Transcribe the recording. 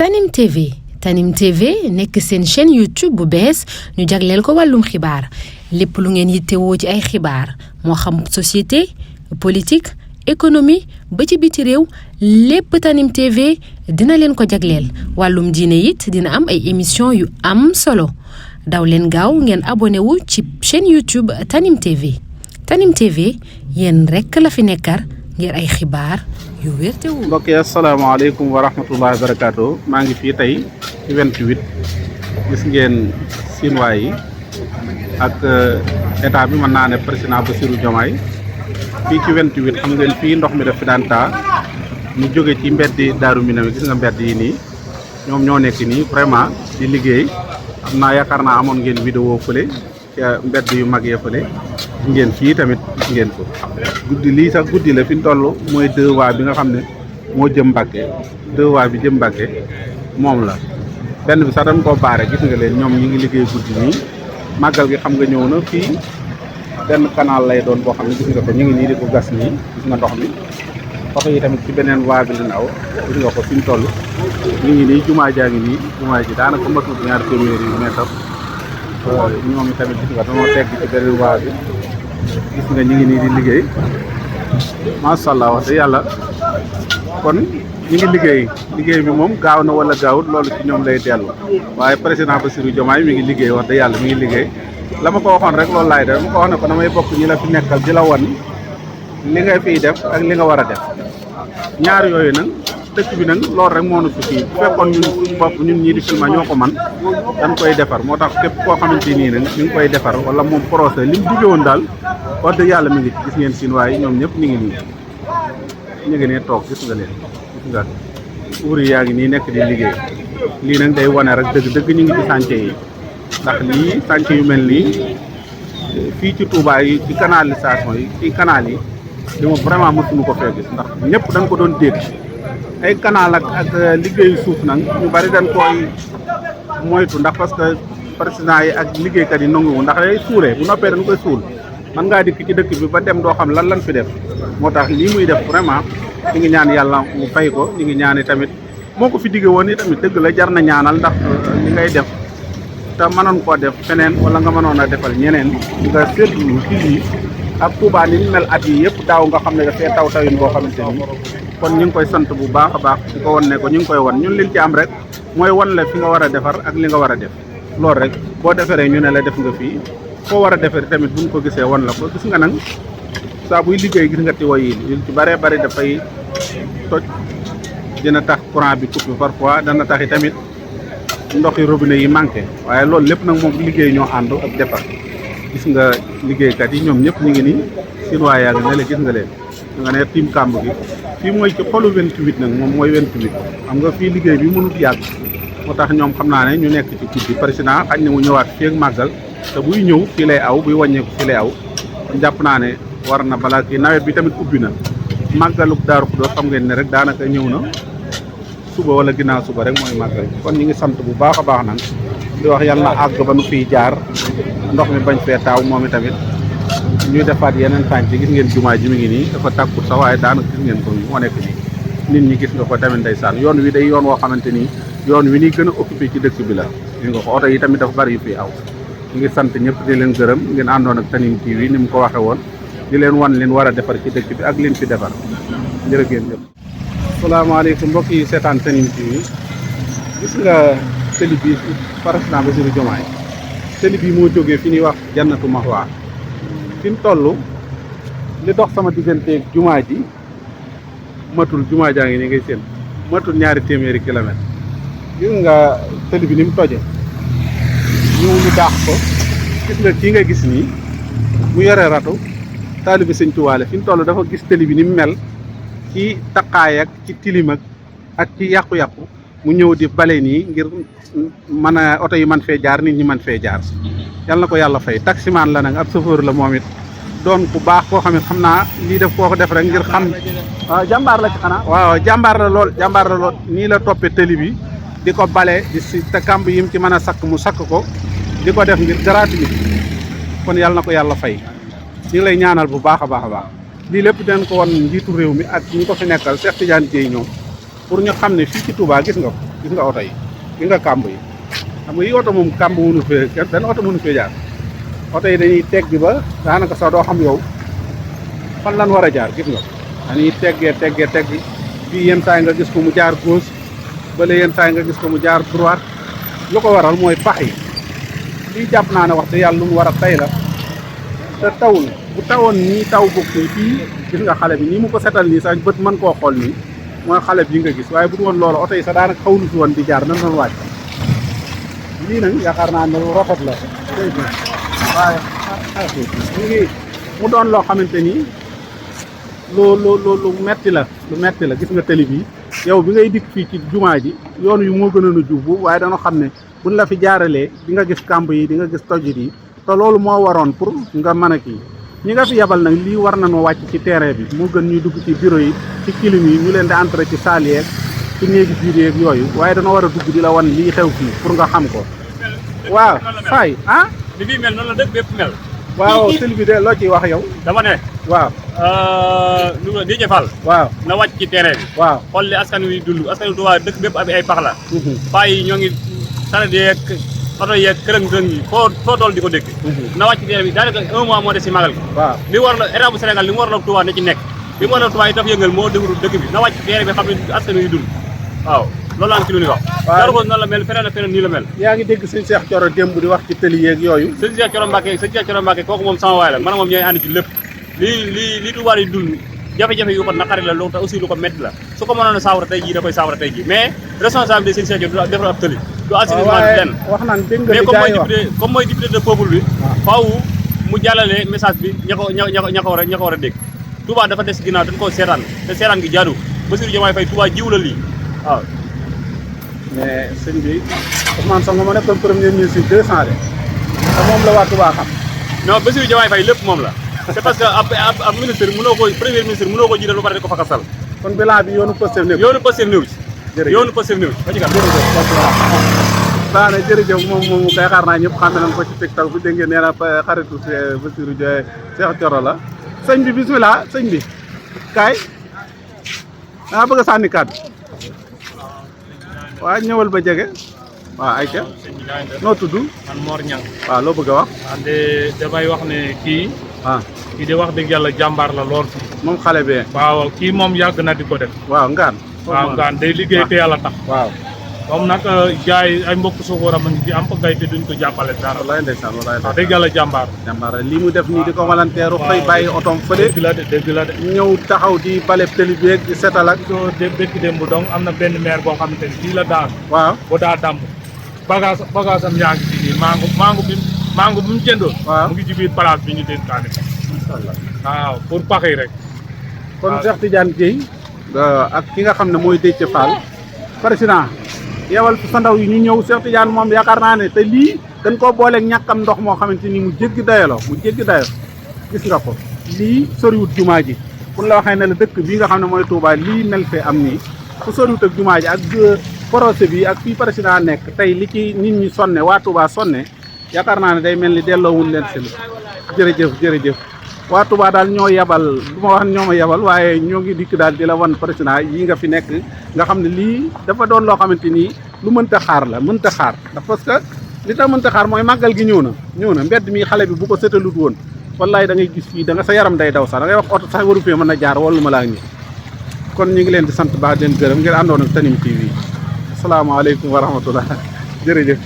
Tanim TV Tanim TV nekk seen chaîne YouTube bu bees ñu jagleel ko wàllum xibaar lépp lu ngeen yittewoo ci ay xibaar moo xam société politique économie ba ci biti réew lépp Tanim TV dina leen ko jagleel wàllum diine it dina am ay émission yu am solo daw leen gaaw ngeen abonné wu ci chaîne YouTube Tanim TV Tanim TV yéen rekk la fi nekkar ngir ay xibaar yu wér te wu. mbokk yi asalaamaaleykum wa rahmatullahi wa barakaatu maa ngi fii tey ci 28 gis ngeen Chinois yi ak état bi mën naa ne président Bassirou Diomaye fii ci 28 xam ngeen fii ndox mi daf fi daan taa ñu jóge ci mbeddi Daaru Minam gis nga mbedd yi nii ñoom ñoo nekk nii vraiment di liggéey am naa yaakaar naa amoon ngeen vidéo fële ca mbedd yu mag ya fële gis ngeen fii tamit gis ngeen ko guddi lii sax guddi la fi ñu toll mooy 2 voies bi nga xam ne moo jëm Mbàkke 2 voies bi jëm Mbàkke moom la benn bi sax dañ koo baare gis nga leen ñoom ñi ngi liggéey guddi nii màggal gi xam nga ñëw na fii benn canal lay doon boo xam ne gis nga ko ñu ngi nii di ko gas nii gis nga ndox mi oto yi tamit ci beneen voie bi lañ aw gis nga ko fi ñu toll ñu ngi nii jumaa jaa ngi nii jumaa ji daanaka matul ñaari téeméeri mètre ñoom i tamit gis nga dañoo tegg ci beneen voie bi gis nga ñu ngi nii di liggéey macha allah wax dëgg yàlla kon ñu ngi liggéey bi moom gaaw na wala gaawut loolu ci ñoom lay dellu waaye président Bassirou Diomaye mi ngi liggéey wax dëgg yàlla mi ngi liggéey la ma ko waxoon rek loolu laay def ma ko wax ne ko damay bokk ñi la fi nekkal di la wan li nga fiy def ak li nga war a def ñaar yooyu nag dëkk bi nag loolu rek moo nu fi kii bu fekkoon ñun suñu bopp ñun ñii di filma ñoo ko man dañ koy defar moo tax képp koo xamante nii nag ñu ngi koy defar wala moom procès li mu duggee woon daal wax dëgg yàlla mi ngi gis ngeen Chinois yi ñoom ñëpp ñu ngi nii ñu ngi nee toog gis nga leen gis nga uuri yaa ngi nii nekk di liggéey lii nag day wane rek dëgg ñu ngi ci chantier yi ndax lii chantier yu mel nii fii ci Touba yi ci canalisation yi ci canal yi li ma vraiment mësuñu ko fee gis ndax ñëpp dañ ko doon dégg ay canal ak liggéeyu suuf nag ñu bari dañ koy moytu ndax parce que président yi ak liggéeykat yi nanguwu ndax day suulee bu noppee dañ koy suul man ngaa dikk ci dëkk bi ba dem doo xam lan fi def moo tax lii muy def vraiment ñu ngi ñaan yàlla mu fay ko ñu ngi ñaan tamit moo ko fi digge woon i tamit dëgg la jar na ñaanal ndax li ngay def te mënoon koo def feneen wala nga mënoon a defal ñeneen nga seetlu ci lii ak Touba ni ñu mel at yi yëpp daaw nga xam ne dafay tawin boo xamante ni kon ñu ngi koy sant bu baax a baax di ko wan ne ko ñu ngi koy wan ñun liñ ci am rek mooy wan la fi nga war a defar ak li nga war a def loolu rek boo defaree ñu ne la def nga fii foo war a defar tamit buñ ko gisee wan la ko gis nga nag saa buy liggéey gis nga tiwo yi yu ci bëree bëri dafay toj dina tax courant bi coupé parfois dana tax i tamit ndoxi robinet yi manqué waaye loolu lépp nag moom liggéey ñoo ànd ak defar gis nga liggéeykat yi ñoom ñëpp ñu ngi nii Chinois yaa ngi ne la gis nga leen nga ne tiim kàmb gi fii mooy ci xolu 28 nag moom mooy 28 xam nga fii liggéey bi mënut yàgg moo tax ñoom xam naa ne ñu nekk ci guddi président xañ na mu ñëwaat fii ak màggal te buy ñëw fii lay aw buy wàññeeku fii lay aw kon jàpp naa ne war na balaa kii nawet bi tamit ubbi na màggaluk Daaru Xudoos xam ngeen ne rek daanaka ñëw na suba wala ginnaaw suba rek mooy màggal kon ñu ngi sant bu baax a baax nag di wax yàlla na àgg ba nu fiy jaar ndox mi bañ fee taaw moom tamit ñuy defaat yeneen tànk gis ngeen jumaa ji mi ngi nii dafa tàkkut sax waaye daanaka gis ngeen ko moo nekk nii nit ñi gis nga ko tamit ndeysaan yoon wi day yoon woo xamante ni yoon wi ni gën a occupé ci dëkk bi la gis nga ko oto yi tamit dafa bari yu fi aw ñu ngi sant ñëpp di leen gërëm ngeen àndoon ak Tanim TV ni mu ko waxe woon di leen wan leen war a defar ci dëkk bi ak leen fi defar jërë ngeen jëf. asalaamaaleykum mbokk yi seetaan Tanim TV gis nga télé bi président Bassirou Diomaye télé bi moo jógee fi ñuy wax Jannatu Mahwa fi mu toll li dox sama digganteeg jumaa ji matul jumaa jaa ngi ni ngay seen matul ñaari téeméeri kilomètre gis nga télé bi ni mu toje ñu daax ko gis nga kii nga gis nii mu yore ratu taalibi Sëñ Tuubaa la fi mu toll dafa gis télé bi ni mu mel ci taqaay ak ci tilim ak ci yàqu-yàqu mu ñëw di bale nii ngir mën a oto yi man fee jaar nit ñi man fee jaar yal na ko yàlla fay taximaan la nag ab chauffeur la moom it doon ku baax koo xam ne xam naa lii def koo ko def rek ngir xam waaw jàmbaar la ci xanaa waaw jàmbaar la lool nii la toppee tëli bi di ko bale di si te kamb yi mu ci mën a sakk mu sakk ko di ko def ngir gratuit kon yal na ko yàlla fay ñu ngi lay ñaanal bu baax a baax a baax lii lépp dinañ ko wan njiitu réew mi ak ñi ko fi nekkal Cheikh Tidiane Dièye ñoom pour ñu xam ne fii ci Touba gis nga ko gis nga oto yi gis nga kàmb yi xam nga yi oto moom kàmb mënu fee benn oto mënu fee jaar oto yi dañuy teggi ba daanaka sax doo xam yow fan lan war a jaar gis nga dañuy teggi fii yenn saa yi nga gis ko mu jaar gauche bale yenn saa yi nga gis ko mu jaar droite lu ko waral mooy pax yi lii jàpp naa ne wax dëgg yàlla lu mu war a tey la te tawul bu tawoon nii taw bokk nii fii gis nga xale bi nii mu ko setal nii sax bët mën koo xool nii mooy xale bi nga gis waaye bu du woon loolu oto yi sax daanaka xawlu si woon di jaar nan doon wàcc lii nag yaakaar naa ne lu rafet la waaye mu doon loo xamante ni lu metti la gis nga télé bi yow bi ngay dikk fii ci jumaa ji yoon yu moo gënoon a jubbu waaye dana xam ne buñ la fi jaaralee di nga gis kàmb yi di nga gis tojjit yi te loolu moo waroon pour nga mën a kii ñi nga fi yebal nag lii war nañoo wàcc ci terrain bi moo gën ñuy dugg ci bureau yi ci kilim yi ñu leen di entrer ci salle yeeg ci néegi biir yeeg yooyu waaye dana war a dugg di la wan lii xew fii pour nga xam ko waaw fay ah li bii mel noonu la dëkk bépp mel waaw sëñ bi de loo ciy wax yow dama ne waaw Déthié Fall waaw na wàcc ci terrain bi waaw xool li askan wi dund askan wi Touba dëkk bépp ay pax la paa yi ñoo ngi saret yeeg oto yeeg kërëng-kërëng yi foo tool di ko dëkk na wàcc ci terrain bi daanaka 1 mois moo des si magal gi waaw li war la état bu Sénégal li mu war la Touba ne ci nekk li mu war la Touba yi daf yëngal moo dëgru dëkk bi na wàcc ci terrain bi xam ne askan wi dund waaw loolu laa ci lu ñuy wax Darou Khoudoss noonu la mel feneen ak feneen nii la mel yaa ngi dégg sëñ Cheikh Thioro démb di wax ci tëli yeeg yooyu sëñ Cheikh Thioro Mbacké kooku moom sama waay la man moom ñooy ànd ci lépp li Touba yi dund jafe-jafe yu ko naqari la loolu te aussi lu ko métti la su ko mënoon a saawara tey jii da koy saawara tey jii mais responsabilité sëñ Cheikh Thioro defar ab tëli du assainissement bi lenn wax naan dégg nga mais li wax comme mooy député de peuple bi faaw mu jàllale message bi ña ko war a dégg Touba dafa des ginnaaw dañ koo seetaan te seetaan gi jaadu Bassirou Diomaye Faye Touba jiw la lii waaw mais sëñ bi Ousmane Sonko ma nekkoon premier ministre 200 de te moom la waa Touba xam non Bassirou Diomaye Faye lépp moom la c'est parce que ab ministre mënoo ko premier ministre mënoo ko jiital ba pare di ko fakasal kon bilan bi yoonu Pastef néew yoonu Pastef néew ci yoonu Pastef néew ci ba ci daane jërëjëf moom koy xaar naa ñëpp xam nañ ko ci TikTok bi dégg ngeen nee na xaritu Bassirou Cheikh Thioro la sëñ bi bismillah sëñ bi kaay danga bëgg a sànni kàddu waaw ñëwal ba jege waaw ayca noo tudd man Mor Niang waaw loo bëgg a wax ande damay wax ne kii kii de wax dëgg yàlla jàmbaar la lool moom xale bee waaw kii moom yàgg na di ko def waaw ngaan day liggéey te yàlla tax waaw moom nag jaay ay mbokk sofóoram a ngi ci am ko gay te duñ ko jàppale dara wallaay ndeysaan wallaay wax dëgg yàlla jàmbaar lii mu def nii di ko walanteeru xëy bàyyi otom fële dëgg la de ñëw taxaw di bale tëli beeg di setal ak soo dëkk démb donc am na benn maire boo xamante ni fii la daan waaw ba daa damb bagage am yaa ngi ci nii mango bi mu jëndoon mu ngi ci biir place bi ñu dénkaane inshallah waaw pour pax yi rek kon Cheikh Tidiane Dièye ak ki nga xam ne mooy Déthié Fall président yewal sa ndaw yi ñu ñëw Cheikh Tidiane moom yaakaar naa ne te lii dañ koo booleeg ñàkkam ndox moo xamante ni mu jéggi dayo gis nga ko lii soriwut jumaa ji pour la waxee ne la dëkk bii nga xam ne mooy Touba lii mel fee am nii fu soriwut ak jumaa ji ak projet bi ak fii président nekk tey li ci nit ñi sonne waa Touba sonne yaakaar naa ne day mel ni delloowul leen si jërëjëf waa Touba daal ñoo yebal du ma wax ñoo ma yebal waaye ñoo ngi dikk daal di la wan président yi nga fi nekk nga xam ne lii dafa doon loo xamante ni lu mënta xaar la ndax parce que li tax mënta xaar mooy màggal gi ñëw na mbedd mi xale bi bu ko setalut woon wallaay da ngay gis fii da nga sa yaram day daw sax da ngay wax oto sax waru fee mën a jaar wala ma laa ngi kon ñu ngi leen di sant baax leen gërëm ngeen àndoon ak Tanime TV asalaamaaleykum wa rahmatullah jërëjëf